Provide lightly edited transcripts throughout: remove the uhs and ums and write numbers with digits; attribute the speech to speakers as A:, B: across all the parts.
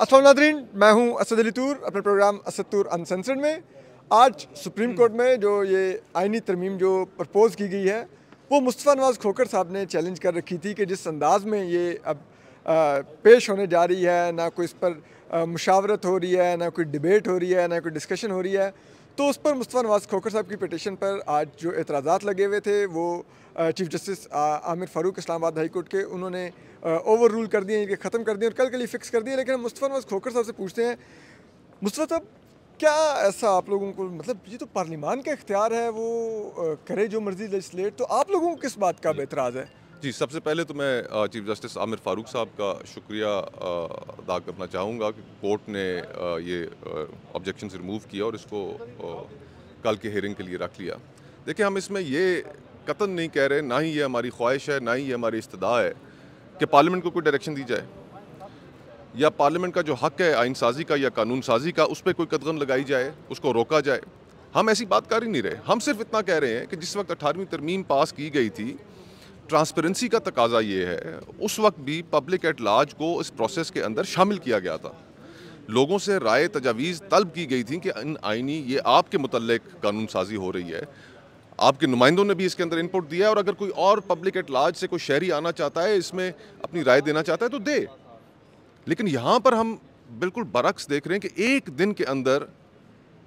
A: अस्सलाम नाज़रीन, मैं हूं असद अली तूर अपने प्रोग्राम असद तूर अनसेंसर्ड में। आज सुप्रीम कोर्ट में जो ये आइनी तरमीम जो प्रपोज़ की गई है वो मुस्तफ़ा नवाज़ खोखर साहब ने चैलेंज कर रखी थी कि जिस अंदाज़ में ये अब पेश होने जा रही है, ना कोई इस पर मुशावरत हो रही है, ना कोई डिबेट हो रही है, ना कोई डिस्कशन हो रही है, तो उस पर मुस्तफ़ा नवाज़ खोखर साहब की पिटीशन पर आज जो एतराज़ात लगे हुए थे वो chief justice Aamir Farooq Islamabad high court के उन्होंने ओवर रूल कर दिए, इनके ख़त्म कर दिए और कल के लिए फ़िक्स कर दिए। लेकिन हम मुस्तफ़ा नवाज़ खोखर साहब से पूछते हैं, मुस्तफ़ा साहब क्या ऐसा आप लोगों को, मतलब ये तो पार्लिमान का इख्तियार है, वो करे जो मर्ज़ी लेजिस्लेट, तो आप लोगों को किस बात का एतराज़ है?
B: जी, सबसे पहले तो मैं चीफ जस्टिस आमिर फ़ारूक साहब का शुक्रिया अदा करना चाहूँगा कि कोर्ट ने ये ऑब्जेक्शन रिमूव किया और इसको कल के हियरिंग के लिए रख लिया। देखिए, हम इसमें ये कतन नहीं कह रहे, ना ही ये हमारी ख्वाहिश है, ना ही ये हमारी इस्तदा है कि पार्लियामेंट को कोई डायरेक्शन दी जाए या पार्लियामेंट का जो हक़ है आइन साजी का या कानून साजी का, उस पर कोई कदगन लगाई जाए, उसको रोका जाए। हम ऐसी बात कर ही नहीं रहे। हम सिर्फ इतना कह रहे हैं कि जिस वक्त 18वीं तरमीम पास की गई थी, ट्रांसपेरेंसी का तकाजा ये है, उस वक्त भी पब्लिक एट लार्ज को इस प्रोसेस के अंदर शामिल किया गया था। लोगों से राय तजावीज़ तलब की गई थी कि इन आइनी ये आपके मुतल्लिक कानून साजी हो रही है, आपके नुमाइंदों ने भी इसके अंदर इनपुट दिया है और अगर कोई और पब्लिक एट लार्ज से कोई शहरी आना चाहता है, इसमें अपनी राय देना चाहता है तो दे। लेकिन यहाँ पर हम बिल्कुल बरक्स देख रहे हैं कि एक दिन के अंदर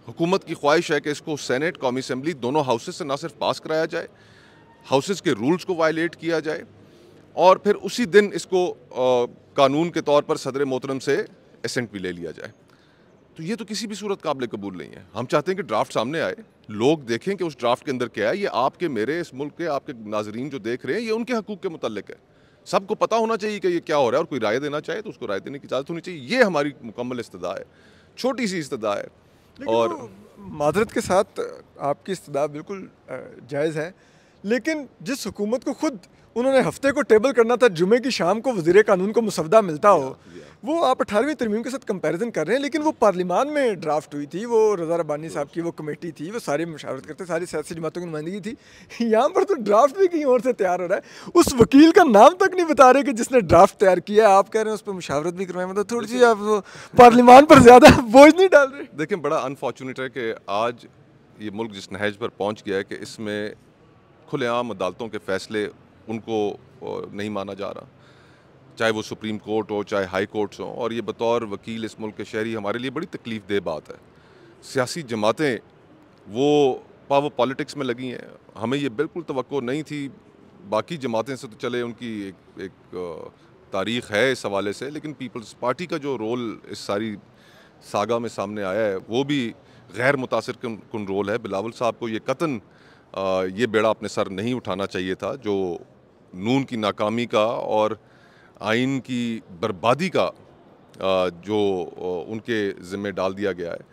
B: हुकूमत की ख्वाहिश है कि इसको सेनेट, कौमी असम्बली दोनों हाउसेस से ना सिर्फ पास कराया जाए, हाउसेस के रूल्स को वायलेट किया जाए और फिर उसी दिन इसको कानून के तौर पर सदर मोहतरम से एसेंट भी ले लिया जाए। तो ये तो किसी भी सूरत काबिल कबूल नहीं है। हम चाहते हैं कि ड्राफ्ट सामने आए, लोग देखें कि उस ड्राफ्ट के अंदर क्या है। ये आपके, मेरे, इस मुल्क के आपके नाजरीन जो देख रहे हैं, ये उनके हकूक़ के मुतल्लिक है। सबको पता होना चाहिए कि ये क्या हो रहा है और कोई राय देना चाहे तो उसको राय देने की इजाज़त होनी चाहिए। ये हमारी मुकम्मल इस्तदा है, छोटी सी इस्तदा है। और
A: माजरत के साथ आपकी इस्तदा बिल्कुल जायज़ है, लेकिन जिस हुकूमत को खुद उन्होंने हफ्ते को टेबल करना था, जुमे की शाम को वज़ीर कानून को मुसवदा मिलता हो, वो आप 18वीं तरमीम के साथ कंपैरिजन कर रहे हैं। लेकिन वो पार्लियामान में ड्राफ्ट हुई थी, वो रज़ा रब्बानी साहब की वो कमेटी थी, वो सारी मुशावरत करते, सारी सियासी जमातों की नुमाइंदगी थी। यहाँ पर तो ड्राफ्ट भी कहीं और से तैयार हो रहा है, उस वकील का नाम तक नहीं बता रहे कि जिसने ड्राफ्ट तैयार किया है। आप कह रहे हैं उस पर मुशावरत भी करवाएं, मतलब थोड़ी सी आप पार्लियामान पर ज़्यादा बोझ नहीं डाल रहे?
B: देखें, बड़ा अनफॉर्चुनेट है कि आज ये मुल्क जिस नहज पर पहुँच गया है कि इसमें खुलेआम अदालतों के फ़ैसले उनको नहीं माना जा रहा, चाहे वो सुप्रीम कोर्ट हो, चाहे हाई कोर्ट्स हों। और ये बतौर वकील इस मुल्क के शहरी हमारे लिए बड़ी तकलीफ़ दह बात है। सियासी जमातें वो पावर पॉलिटिक्स में लगी हैं, हमें ये बिल्कुल तवक्को नहीं थी। बाकी जमातें से तो चले, उनकी एक तारीख़ है इस हवाले से, लेकिन पीपल्स पार्टी का जो रोल इस सारी सागा में सामने आया है वो भी गैर मुतासिर कुन रोल है। बिलावल साहब को ये कतन ये बेड़ा अपने सर नहीं उठाना चाहिए था जो नून की नाकामी का और आइन की बर्बादी का जो उनके ज़िम्मे डाल दिया गया है।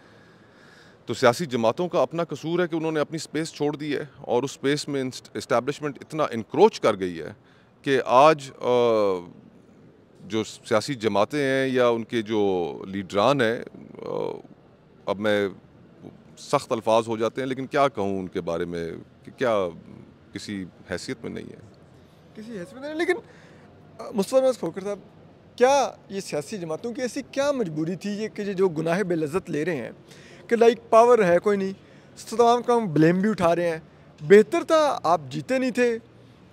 B: तो सियासी जमातों का अपना कसूर है कि उन्होंने अपनी स्पेस छोड़ दी है और उस स्पेस में इस्टेब्लिशमेंट इतना इंक्रोच कर गई है कि आज जो सियासी जमातें हैं या उनके जो लीडरान हैं, अब मैं सख्त अल्फाज हो जाते हैं, लेकिन क्या कहूँ उनके बारे में कि क्या किसी हैसियत में नहीं है,
A: किसी हैसियत में नहीं। लेकिन मुस्तफ़ा नवाज़ खोखर साहब, क्या ये सियासी जमातों की ऐसी क्या मजबूरी थी ये कि जो गुनाह बेलज़्ज़त ले रहे हैं कि लाइक पावर है कोई नहीं, तमाम काम ब्लेम भी उठा रहे हैं? बेहतर था आप जीते नहीं थे,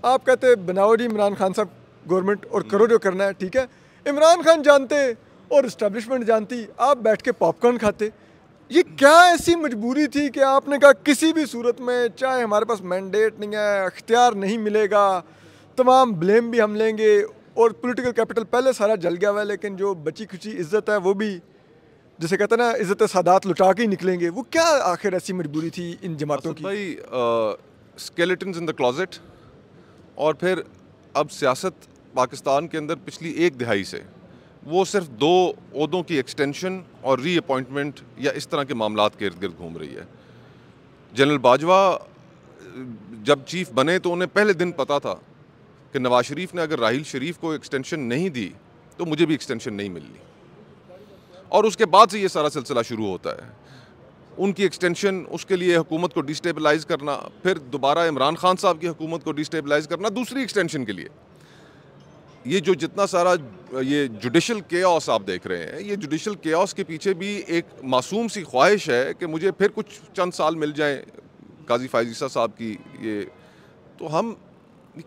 A: आप कहते बनाओ जी इमरान खान साहब गवर्नमेंट और करो जो करना है, ठीक है। इमरान खान जानते और इस्टेब्लिशमेंट जानती, आप बैठ के पॉपकॉर्न खाते। ये क्या ऐसी मजबूरी थी कि आपने कहा किसी भी सूरत में, चाहे हमारे पास मैंडेट नहीं है, अख्तियार नहीं मिलेगा, तमाम ब्लेम भी हम लेंगे और पॉलिटिकल कैपिटल पहले सारा जल गया हुआ है, लेकिन जो बची खुची इज्जत है वो भी, जैसे कहते हैं ना, इज्जत सादात लुटा के ही निकलेंगे। वो क्या आखिर ऐसी मजबूरी थी इन जमातों की?
B: भाई, स्केलेटन्स इन द क्लोजेट। और फिर अब सियासत पाकिस्तान के अंदर पिछली एक दिहाई से वो सिर्फ 2 ओहदों की एक्सटेंशन और रीअपॉइंटमेंट या इस तरह के मामलात के इर्द गिर्द घूम रही है। जनरल बाजवा जब चीफ बने तो उन्हें पहले दिन पता था कि नवाज शरीफ ने अगर राहील शरीफ को एक्सटेंशन नहीं दी तो मुझे भी एक्सटेंशन नहीं मिलनी, और उसके बाद से ये सारा सिलसिला शुरू होता है। उनकी एक्सटेंशन, उसके लिए हुकूमत को डिस्टेबलाइज करना, फिर दोबारा इमरान खान साहब की हुकूमत को डिस्टेबलाइज करना दूसरी एक्सटेंशन के लिए। ये जो जितना सारा ये जुडिशल केओस आप देख रहे हैं, ये जुडिशल केओस के पीछे भी एक मासूम सी ख्वाहिश है कि मुझे फिर कुछ चंद साल मिल जाएं काजी फायज ईसा साहब की। ये तो हम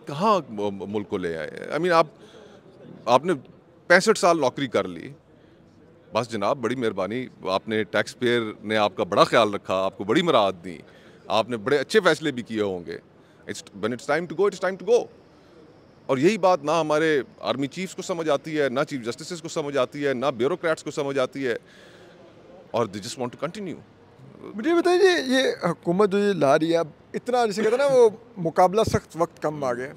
B: कहाँ मुल्क को ले आए? आई मीन आपने 65 साल नौकरी कर ली, बस जनाब बड़ी मेहरबानी, आपने टैक्स पेयर ने आपका बड़ा ख्याल रखा, आपको बड़ी मराद दी, आपने बड़े अच्छे फैसले भी किए होंगे। It's time to go, it's time to go. और यही बात ना हमारे आर्मी चीफ्स को समझ आती है, ना चीफ जस्टिस को समझ आती है, ना ब्यूरोक्रेट्स को समझ आती है, और they just want to continue.
A: मुझे बताइए, ये हुकूमत जो ये ला रही है, अब इतना जैसे कहते हैं ना, वो मुकाबला सख्त वक्त कम आ गया,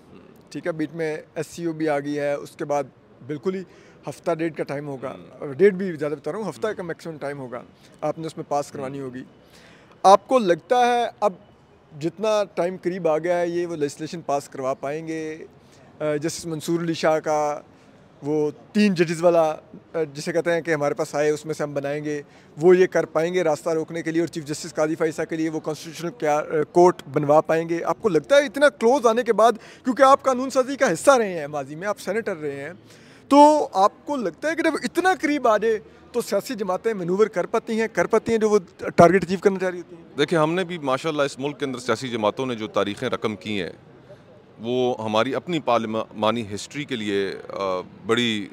A: ठीक है, बीच में SCO भी आ गई है, उसके बाद बिल्कुल ही हफ्ता डेढ़ का टाइम होगा, डेढ़ भी ज़्यादा बता रहा हूँ, हफ्ता का मैक्सिमम टाइम होगा, आपने उसमें पास करवानी होगी। आपको लगता है अब जितना टाइम करीब आ गया है, ये वो लेजिस्लेशन पास करवा पाएंगे? जस्टिस मंसूर अली शाह का वो 3 जजेस वाला जिसे कहते हैं कि हमारे पास आए, उसमें से हम बनाएंगे, वो ये कर पाएंगे रास्ता रोकने के लिए? और चीफ जस्टिस काजी फायज ईसा के लिए वो कॉन्स्टिट्यूशनल कोर्ट बनवा पाएंगे? आपको लगता है इतना क्लोज आने के बाद, क्योंकि आप कानून साजी का हिस्सा रहे हैं माजी में, आप सेनेटर रहे हैं, तो आपको लगता है कि जब इतना करीब आ जाए तो सियासी जमातें मैनूवर कर पाती हैं जो वो टारगेट अचीव करना चाह रही होती हैं?
B: देखिए, हमने भी माशाल्लाह इस मुल्क के अंदर सियासी जमातों ने जो तारीखें रकम की हैं, वो हमारी अपनी पार्लिमानी हिस्ट्री के लिए बड़ी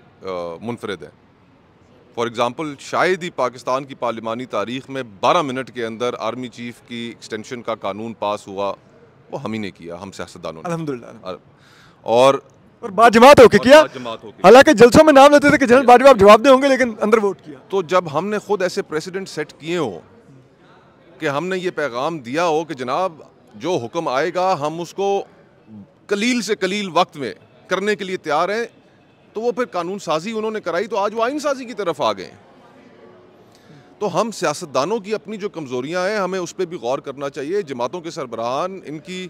B: मुनफरद है। फॉर एग्ज़ाम्पल, शायद ही पाकिस्तान की पार्लिमानी तारीख में 12 मिनट के अंदर आर्मी चीफ की एक्सटेंशन का कानून पास हुआ, वो हम ही ने किया, हम सियासतदानों ने,
A: अल्हम्दुलिल्लाह।
B: और
A: बाजमात होके किया,
B: होके।
A: हालांकि जलसों में नाम लेते थे कि जनरल बाजवा आप जवाब दे होंगे, लेकिन अंदर वोट किया।
B: तो जब हमने खुद ऐसे प्रेसिडेंट सेट किए हो कि हमने ये पैगाम दिया हो कि जनाब जो हुक्म आएगा हम उसको कलील से कलील वक्त में करने के लिए तैयार हैं, तो वो फिर कानून साजी उन्होंने कराई, तो आज वो आइन साजी की तरफ आ गए। तो हम सियासतदानों की अपनी जो कमज़ोरियाँ हैं, हमें उस पर भी गौर करना चाहिए। जमातों के सरबराहान, इनकी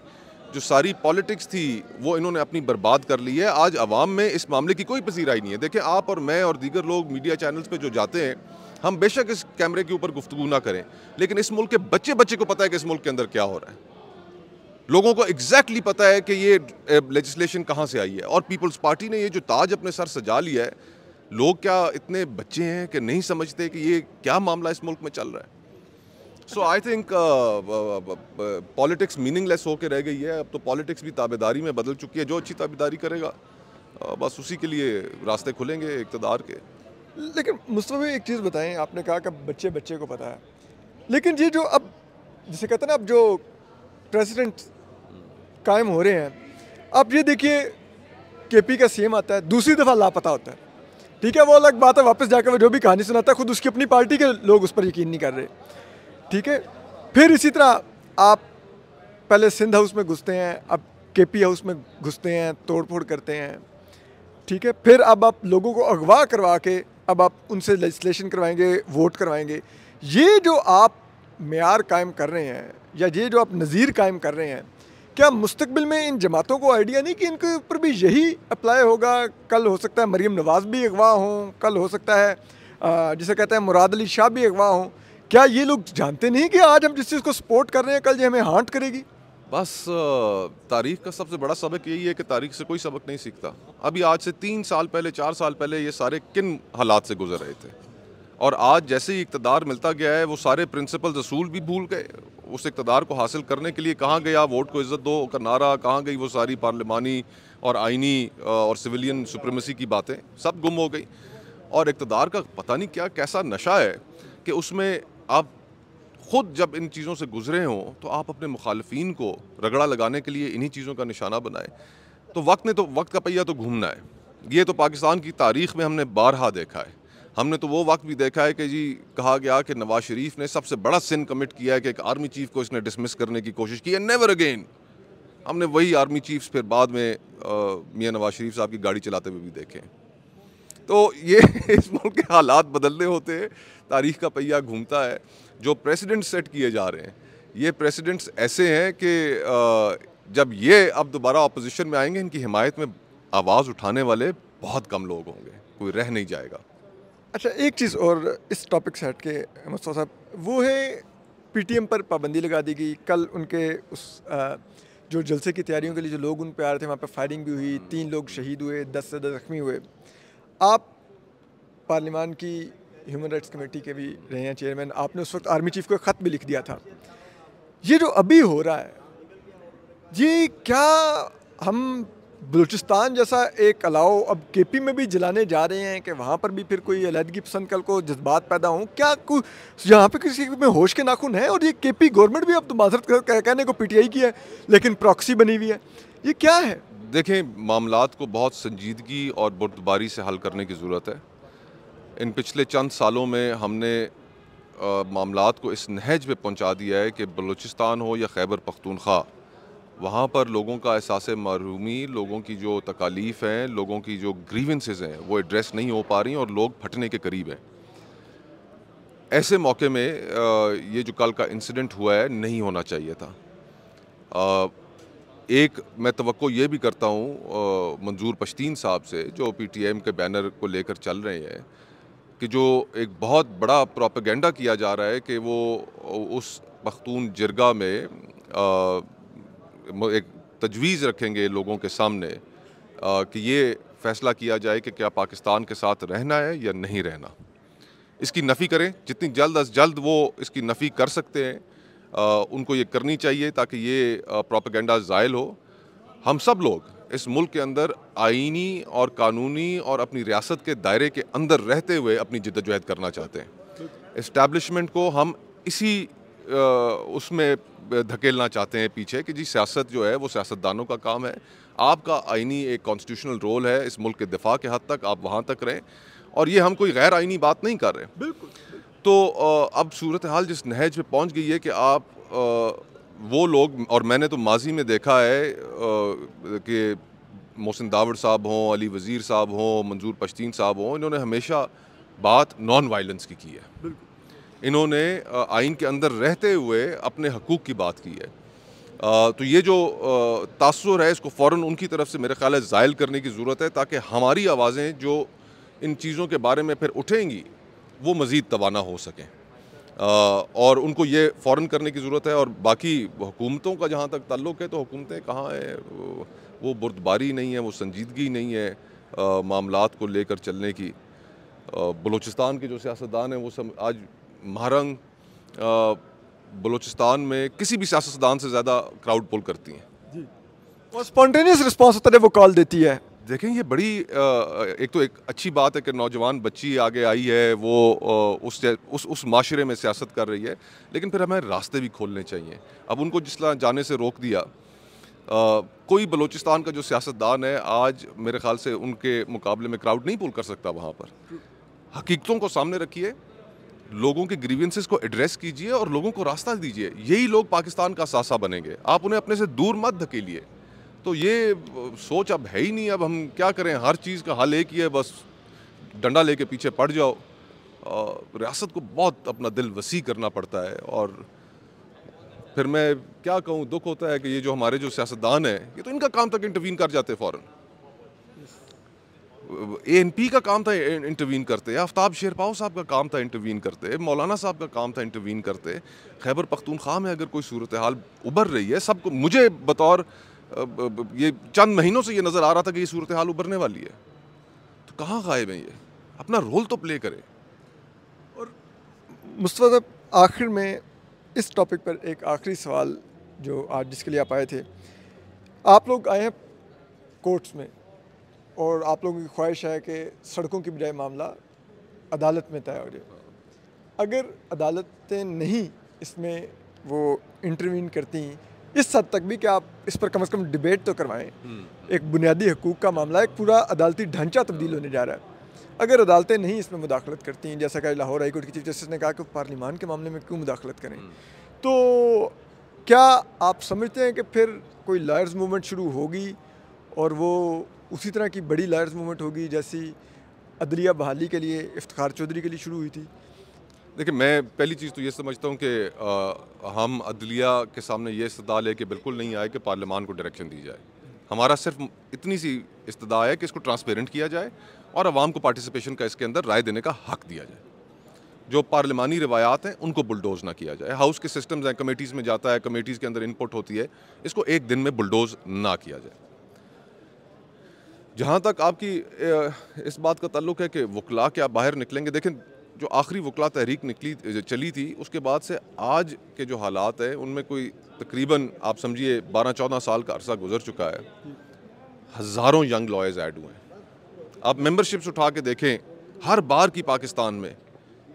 B: जो सारी पॉलिटिक्स थी वो इन्होंने अपनी बर्बाद कर ली है। आज अवाम में इस मामले की कोई पसीराई नहीं है। देखें, आप और मैं और दीगर लोग मीडिया चैनल्स पे जो जाते हैं, हम बेशक इस कैमरे के ऊपर गुफ्तगू ना करें, लेकिन इस मुल्क के बच्चे बच्चे को पता है कि इस मुल्क के अंदर क्या हो रहा है। लोगों को एग्जैक्टली पता है कि ये लेजिस्लेशन कहाँ से आई है। और पीपल्स पार्टी ने ये जो ताज अपने सर सजा लिया है, लोग क्या इतने बच्चे हैं कि नहीं समझते कि ये क्या मामला इस मुल्क में चल रहा है? सो आई थिंक पॉलिटिक्स मीनिंगलेस होकर रह गई है। अब तो पॉलिटिक्स भी ताबेदारी में बदल चुकी है। जो अच्छी ताबेदारी करेगा बस उसी के लिए रास्ते खुलेंगे इक़्तिदार के।
A: लेकिन मुस्तफ़ा भाई, एक चीज़ बताएं, आपने कहा कि बच्चे बच्चे को पता है, लेकिन ये जो अब जिसे कहते हैं ना, अब जो प्रेसिडेंट कायम हो रहे हैं, आप ये देखिए KP का CM आता है, दूसरी दफ़ा लापता होता है, ठीक है, वो अलग बात है, वापस जाकर वो जो भी कहानी सुनाता है, खुद उसकी अपनी पार्टी के लोग उस पर यकीन नहीं कर रहे, ठीक है। फिर इसी तरह आप पहले सिंध हाउस में घुसते हैं, अब KP हाउस में घुसते हैं, तोड़ फोड़ करते हैं, ठीक है। फिर अब आप लोगों को अगवा करवा के अब आप उनसे लेजिस्लेशन करवाएंगे, वोट करवाएंगे। ये जो आप मेयार कायम कर रहे हैं, या ये जो आप नज़ीर कायम कर रहे हैं, क्या मुस्तकबिल में इन जमातों को आइडिया नहीं कि इनके ऊपर भी यही अप्लाई होगा? कल हो सकता है मरीम नवाज़ भी अगवा हों, कल हो सकता है जिसे कहते हैं मुराद अली शाह भी अगवा हों। क्या ये लोग जानते नहीं कि आज हम जिस चीज़ को सपोर्ट कर रहे हैं, कल ये हमें हांट करेगी?
B: बस तारीख का सबसे बड़ा सबक यही है कि तारीख से कोई सबक नहीं सीखता। अभी आज से 3 साल पहले, 4 साल पहले ये सारे किन हालात से गुजर रहे थे, और आज जैसे ही इक़्तिदार मिलता गया है, वो सारे प्रिंसिपल्स असूल भी भूल गए। उस इक़्तिदार को हासिल करने के लिए कहाँ गया वोट को इज़्ज़त दो का नारा, कहाँ गई वो सारी पार्लिमानी और आइनी और सिविलियन सुप्रीमेसी की बातें, सब गुम हो गई। और इक़्तिदार का पता नहीं क्या कैसा नशा है कि उसमें आप खुद जब इन चीज़ों से गुजरे हों तो आप अपने मुखालफीन को रगड़ा लगाने के लिए इन्हीं चीज़ों का निशाना बनाएं। तो वक्त का पहिया तो घूमना है। ये तो पाकिस्तान की तारीख़ में हमने बारहा देखा है। हमने तो वो वक्त भी देखा है कि जी कहा गया कि नवाज शरीफ ने सबसे बड़ा सिन कमिट किया है कि एक आर्मी चीफ को इसने डिसमिस करने की कोशिश की है, नेवर अगेन। हमने वही आर्मी चीफ्स फिर बाद में मियां नवाज शरीफ साहब की गाड़ी चलाते हुए भी देखे। तो ये इस मुल्क के हालात बदलने होते हैं, तारीख़ का पहिया घूमता है। जो प्रेसिडेंट सेट किए जा रहे हैं, ये प्रेसिडेंट्स ऐसे हैं कि जब ये अब दोबारा अपोजिशन में आएंगे, इनकी हिमायत में आवाज़ उठाने वाले बहुत कम लोग होंगे, कोई रह नहीं जाएगा।
A: अच्छा, एक चीज़ और इस टॉपिक से हट के मुस्तफा साहब, वो है PTM पर पाबंदी लगा दी गई। कल उनके उस जो जलसे की तैयारियों के लिए जो लोग उन पे आ रहे थे, वहाँ पे फायरिंग भी हुई, 3 लोग शहीद हुए, 10 से ज़्यादा ज़ख्मी हुए। आप पार्लियामान की ह्यूमन राइट्स कमेटी के भी रहे हैं चेयरमैन, आपने उस वक्त आर्मी चीफ को एक ख़त भी लिख दिया था। ये जो अभी हो रहा है, ये क्या हम बलूचिस्तान जैसा एक अलाव अब केपी में भी जलाने जा रहे हैं कि वहाँ पर भी फिर कोई अलहदगी पसंद कल को जज्बात पैदा हों? क्या कुछ यहाँ पे किसी में होश के नाखून है? और ये केपी गवर्नमेंट भी अब तो माजरत कहने को पीटीआई की है, लेकिन प्रॉक्सी बनी हुई है, ये क्या है?
B: देखें, मामलात को बहुत संजीदगी और बुर्दबारी से हल करने की ज़रूरत है। इन पिछले चंद सालों में हमने मामलात को इस नहज पे पहुंचा दिया है कि बलूचिस्तान हो या खैबर पख्तूनख्वा, वहाँ पर लोगों का एहसास महरूमी, लोगों की जो तकालीफ़ हैं, लोगों की जो ग्रीवेंसेस हैं, वो एड्रेस नहीं हो पा रही और लोग फटने के करीब हैं। ऐसे मौके में ये जो कल का इंसिडेंट हुआ है, नहीं होना चाहिए था। एक मैं तवक्को ये भी करता हूँ मंजूर पश्तीन साहब से, जो पीटीएम के बैनर को लेकर चल रहे हैं, कि जो एक बहुत बड़ा प्रोपेगेंडा किया जा रहा है कि वो उस पख्तून जिरगा में एक तजवीज़ रखेंगे लोगों के सामने कि ये फ़ैसला किया जाए कि क्या पाकिस्तान के साथ रहना है या नहीं रहना। इसकी नफ़ी करें, जितनी जल्द अज जल्द वो इसकी नफ़ी कर सकते हैं उनको ये करनी चाहिए, ताकि ये प्रोपेगेंडा ज़ायल हो। हम सब लोग इस मुल्क के अंदर आईनी और कानूनी और अपनी रियासत के दायरे के अंदर रहते हुए अपनी जिद्दोजहद करना चाहते हैं। इस्टेब्लिशमेंट को हम इसी उसमें धकेलना चाहते हैं पीछे कि जी सियासत जो है वो सियासतदानों का काम है। आपका आईनी एक कॉन्स्टिट्यूशनल रोल है इस मुल्क के दिफा के हद तक, आप वहाँ तक रहें, और ये हम कोई गैर आईनी बात नहीं कर रहे।
A: बिल्कुल।
B: तो अब सूरत हाल जिस नहज पे पहुँच गई है कि आप वो लोग, और मैंने तो माजी में देखा है कि मोहसिन दावड़ साहब हों, अली वज़ीर साहब हों, मंजूर पश्तीन साहब हों, इन्होंने हमेशा बात नॉन वायलेंस की है। इन्होंने आइन के अंदर रहते हुए अपने हकूक़ की बात की है। तो ये जो तासुर है, इसको फ़ौरन उनकी तरफ से मेरे ख़्याल है ज़ायल करने की ज़रूरत है, ताकि हमारी आवाज़ें जो इन चीज़ों के बारे में फिर उठेंगी वो मज़ीद तवाना हो सकें। और उनको ये फ़ौरन करने की ज़रूरत है। और बाकी हुकूमतों का जहाँ तक ताल्लुक़ है, तो हुकूमतें कहाँ हैं, वो बुर्दबारी नहीं है, वो संजीदगी नहीं है मामलात को लेकर चलने की। बलूचिस्तान के जो सियासतदान हैं वो सब आज महारंग बलूचिस्तान में किसी भी सियासतदान से ज़्यादा क्राउड पुल करती हैं
A: जी, और स्पॉन्टेनियस रिस्पॉन्स होता है, वो कॉल देती है।
B: देखें, ये बड़ी एक तो एक अच्छी बात है कि नौजवान बच्ची आगे आई है, वो उस माशरे में सियासत कर रही है, लेकिन फिर हमें रास्ते भी खोलने चाहिए। अब उनको जिस तरह जाने से रोक दिया, कोई बलूचिस्तान का जो सियासतदान है आज मेरे ख्याल से उनके मुकाबले में क्राउड नहीं पुल कर सकता। वहाँ पर हकीकतों को सामने रखिए, लोगों के ग्रीवेंसेस को एड्रेस कीजिए और लोगों को रास्ता दीजिए। यही लोग पाकिस्तान का सासा बनेंगे। आप उन्हें अपने से दूर मत धकेलिए। तो ये सोच अब है ही नहीं। अब हम क्या करें, हर चीज़ का हल एक ही है, बस डंडा लेके पीछे पड़ जाओ। रियासत को बहुत अपना दिल वसी करना पड़ता है। और फिर मैं क्या कहूँ, दुख होता है कि ये जो हमारे जो सियासतदान हैं, ये तो इनका काम तक इंटरवीन कर जाते फ़ौरन। ANP का काम था इंटरवीन करते, आफ्ताब शेरपाव साहब का काम था इंटरवीन करते, मौलाना साहब का काम था इंटरवीन करते। खैबर पख्तूनख्वा में अगर कोई सूरत हाल उभर रही है, सबको, मुझे बतौर ये चंद महीनों से ये नज़र आ रहा था कि ये सूरत हाल उभरने वाली है, तो कहाँ गायब है ये? अपना रोल तो प्ले करे।
A: और मुस्तफा साहब, आखिर में इस टॉपिक पर एक आखिरी सवाल जो आज जिसके लिए आप आए थे, आप लोग आए हैं कोर्ट्स में और आप लोगों की ख्वाहिश है कि सड़कों की बजाय मामला अदालत में तय हो जाए। अगर अदालतें नहीं इसमें वो इंटरवीन करती, इस हद तक भी कि आप इस पर कम से कम डिबेट तो करवाएं। एक बुनियादी हकूक़ का मामला, एक पूरा अदालती ढांचा तब्दील होने जा रहा है। अगर अदालतें नहीं इसमें मुदाखलत करती हैं, जैसा कि लाहौर हाई कोर्ट की चीफ जस्टिस ने कहा कि पार्लियामान के मामले में क्यों मुदाखलत करें, तो क्या आप समझते हैं कि फिर कोई लॉयर्स मूवमेंट शुरू होगी और वो उसी तरह की बड़ी लॉयर्स मूवमेंट होगी जैसी अदलिया बहाली के लिए इफ्तिखार चौधरी के लिए शुरू हुई थी?
B: देखिए, मैं पहली चीज़ तो ये समझता हूँ कि हम अदलिया के सामने ये इस्तदा लेके बिल्कुल नहीं आए कि पार्लियामान को डायरेक्शन दी जाए। हमारा सिर्फ इतनी सी इस्तदा है कि इसको ट्रांसपेरेंट किया जाए और आवाम को पार्टिसिपेशन का इसके अंदर राय देने का हक दिया जाए। जो पार्लिमानी रिवायात हैं उनको बुलडोज़ ना किया जाए। हाउस के सिस्टम्स हैं, कमेटीज़ में जाता है, कमेटीज़ के अंदर इनपुट होती है, इसको एक दिन में बुलडोज़ ना किया जाए। जहाँ तक आपकी इस बात का ताल्लुक है कि वकला क्या बाहर निकलेंगे, देखें जो आखिरी वकला तहरीक निकली चली थी उसके बाद से आज के जो हालात हैं उनमें कोई तकरीबन आप समझिए 12-14 साल का अरसा गुजर चुका है, हज़ारों यंग लॉयर्स ऐड हुए हैं। आप मेंबरशिप्स उठा के देखें हर बार की पाकिस्तान में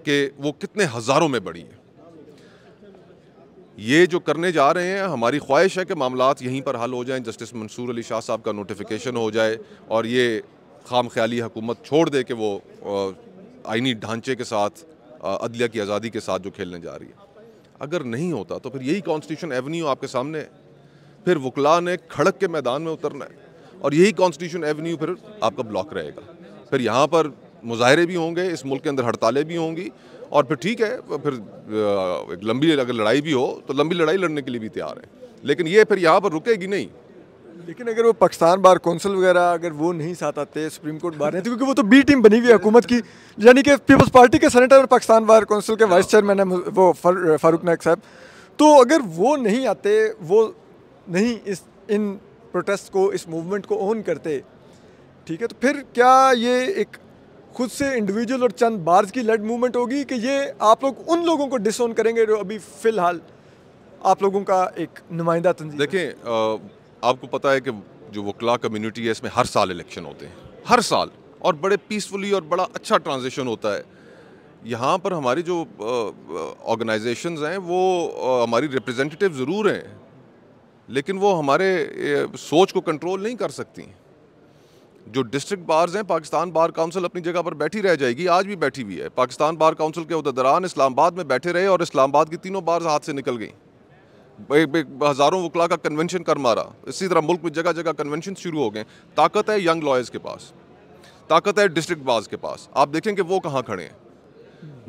B: कि वो कितने हज़ारों में बढ़ी है। ये जो करने जा रहे हैं, हमारी ख्वाहिश है कि मामलात यहीं पर हल हो जाएं, जस्टिस मंसूर अली शाह साहब का नोटिफिकेशन हो जाए और ये खाम ख्याली हुकूमत छोड़ दे कि वो आइनी ढांचे के साथ अदलिया की आज़ादी के साथ जो खेलने जा रही है। अगर नहीं होता तो फिर यही कॉन्स्टिट्यूशन एवेन्यू आपके सामने है, फिर वकला ने खड़क के मैदान में उतरना है और यही कॉन्स्टिट्यूशन एवेन्यू फिर आपका ब्लॉक रहेगा। फिर यहाँ पर मुजाहरे भी होंगे, इस मुल्क के अंदर हड़तालें भी होंगी और फिर ठीक है, फिर एक लंबी अगर लड़ाई भी हो तो लंबी लड़ाई लड़ने के लिए भी तैयार है, लेकिन ये फिर यहाँ पर रुकेगी नहीं।
A: लेकिन अगर वो पाकिस्तान बार कौंसिल वगैरह अगर वो नहीं साथ आते, सुप्रीम कोर्ट बार नहीं, क्योंकि वो तो बी टीम बनी हुई है हुकूमत की, यानी कि पीपल्स पार्टी के सेनेटर और पाकिस्तान बार कौंसिल के वाइस चेयरमैन है वो फारूक नायक साहब, तो अगर वो नहीं आते, वो नहीं इन प्रोटेस्ट को, इस मूवमेंट को ऑन करते, ठीक है, तो फिर क्या ये एक खुद से इंडिविजुअल और चंद बार्स की लेड मूवमेंट होगी कि ये आप लोग उन लोगों को डिसऑन करेंगे जो अभी फ़िलहाल आप लोगों का एक नुमाइंदा तंजीम?
B: देखें, आपको पता है कि जो वकला कम्युनिटी है इसमें हर साल इलेक्शन होते हैं, हर साल, और बड़े पीसफुली और बड़ा अच्छा ट्रांजिशन होता है। यहाँ पर हमारी जो ऑर्गेनाइजेशंस हैं वो हमारी रिप्रेजेंटेटिव ज़रूर हैं, लेकिन वो हमारे सोच को कंट्रोल नहीं कर सकती। जो डिस्ट्रिक्ट बार्स हैं, पाकिस्तान बार काउंसिल अपनी जगह पर बैठी रह जाएगी, आज भी बैठी हुई है। पाकिस्तान बार काउंसिल के उहदेदारान इस्लामाबाद में बैठे रहे और इस्लामाबाद की तीनों बार्स हाथ से निकल गई। हज़ारों वकला का कन्वेंशन कर मारा। इसी तरह मुल्क में जगह जगह कन्वेंशन शुरू हो गए। ताकत है यंग लॉयर्स के पास, ताकत है डिस्ट्रिक्ट बार्स के पास। आप देखें कि वो कहाँ खड़े हैं।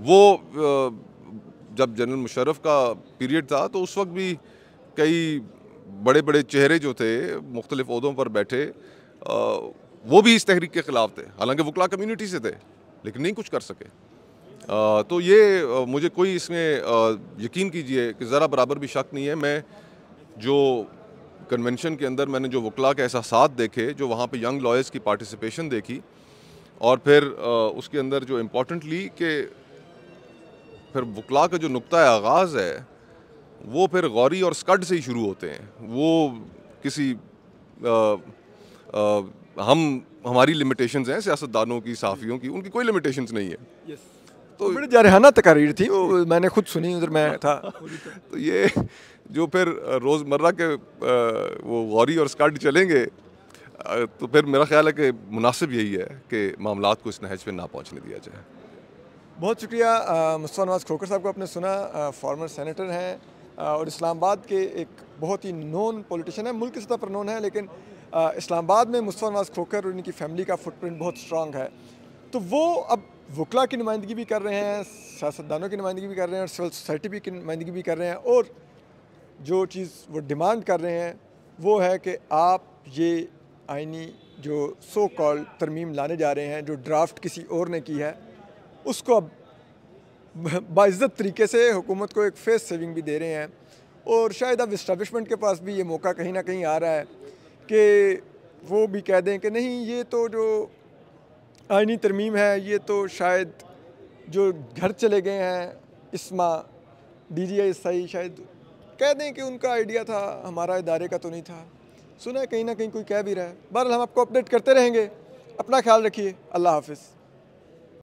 B: वो जब जनरल मुशर्रफ का पीरियड था तो उस वक्त भी कई बड़े बड़े चेहरे जो थे मुख्तलिफ ओहदों पर बैठे, वो भी इस तहरीक के ख़िलाफ़ थे, हालांकि वकला कम्युनिटी से थे, लेकिन नहीं कुछ कर सके। तो ये मुझे कोई इसमें यकीन कीजिए कि ज़रा बराबर भी शक नहीं है। मैं जो कन्वेंशन के अंदर मैंने जो वकला के एहसासात देखे, जो वहाँ पे यंग लॉयर्स की पार्टिसिपेशन देखी, और फिर उसके अंदर जो इम्पोर्टेंटली कि फिर वकला का जो नुक्ता आगाज़ है वो फिर गौरी और स्कड से ही शुरू होते हैं। वो किसी हमारी लिमिटेशंस हैं सियासतदानों की, सहाफ़ियों की, उनकी कोई लिमिटेशंस नहीं है।
A: तो बड़ी जारहाना तकारीर थी वो, मैंने खुद सुनी, उधर मैं था।
B: तो ये जो फिर रोज़मर्रा के वो गौरी और स्कड चलेंगे, तो फिर मेरा ख्याल है कि मुनासिब यही है कि मामलात को इस नहज पे ना पहुँचने दिया जाए।
A: बहुत शुक्रिया मुस्तफ़ा नवाज़ खोखर साहब को आपने सुना। फॉर्मर सेनेटर हैं और इस्लामाबाद के एक बहुत ही नोन पॉलिटिशियन है, मुल्क की सतह पर नोन है, लेकिन इस्लामाबाद में मुस्तफ़ा नवाज़ खोखर और उनकी फ़ैमिली का फुटप्रिंट बहुत स्ट्रॉन्ग है। तो वो अब वकला की नुमाइंदगी भी कर रहे हैं, सियासतदानों की नुमाइंदगी भी कर रहे हैं और सिविल सोसाइटी भी की नुमाइंदगी भी कर रहे हैं, और जो चीज़ वो डिमांड कर रहे हैं वो है कि आप ये आइनी जो सो कॉल्ड तरमीम लाने जा रहे हैं, जो ड्राफ्ट किसी और ने की है, उसको अब बाइज़्ज़त तरीके से हुकूमत को एक फेस सेविंग भी दे रहे हैं। और शायद अब इस्टेब्लिशमेंट के पास भी ये मौका कहीं ना कहीं आ रहा है कि वो भी कह दें कि नहीं, ये तो जो आइनी तरमीम है, ये तो शायद जो घर चले गए हैं इस्मा DGI सही, शायद कह दें कि उनका आइडिया था, हमारा इदारे का तो नहीं था। सुना है कहीं ना कहीं कोई कह भी रहा है। बहरहाल हम आपको अपडेट करते रहेंगे। अपना ख्याल रखिए। अल्लाह हाफ़िज़।